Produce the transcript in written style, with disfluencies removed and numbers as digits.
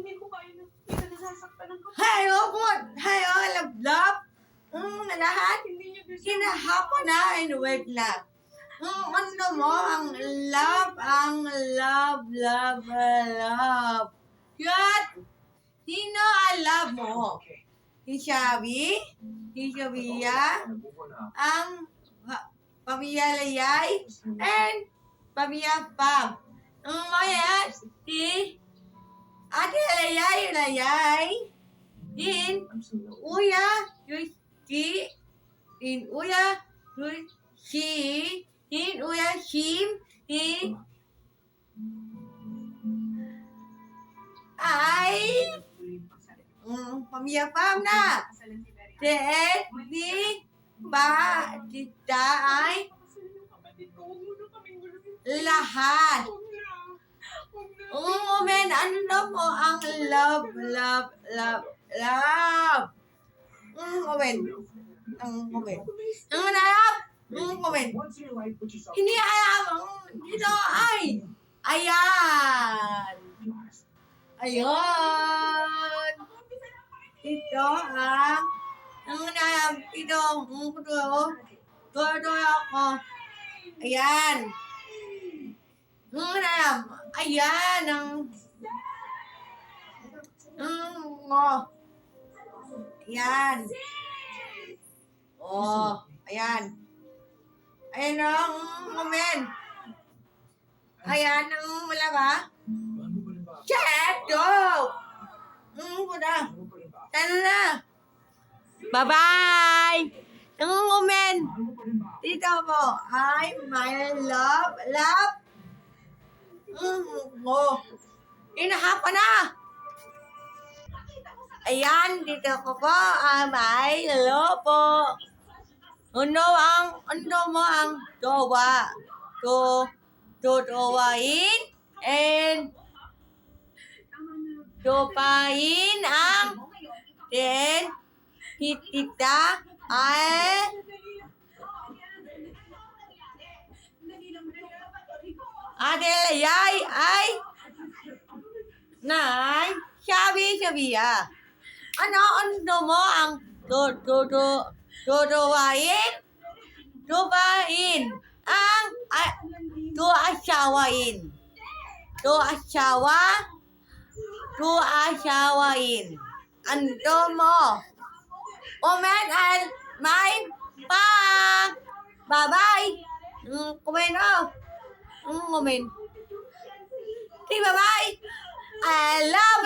hindi ko kaya na. Hindi ka nasasaktan ng kapatid. Hey, oh, good. Hey, oh, love. Lahat. Hindi niyo deserve. Kinahapon na, and wait lang. Ano mo, ang love. Yan. Sino ang love mo? Si Shabby? Si Shabia? Ang Pamilya Layay? And Pamilya Pam? Ang maya, si Ate Layay? Din Uya, Yuski, Din Uya, Yuski, Din Uya Shim, Din ay Pamilya Pam na. Then, di ba, tita ay lahat. Men, ano mo ang love. Men. Ang nanap. Men. Hindi alam. Dito ay. Ayan. Ito ang nanap. Ito. Ito ako. Ayan. Ayan ang ayan. Ayan. Ayan ang moment. Ayan ang malaba. Chat go. Tara na. Bye-bye. Ang moment. Dito po. Hi, my love. Inahapa na. Ayan, dito ko po. May hello po. Ano mo ang jowa? Jowain and jopain ang then hitita ay Ate Layay ay Nay Shabia. Ano mo ang Dubain ang asawain. Ano mo? Comment and my pang. Bye-bye. Comment comment. Say bye-bye. I love.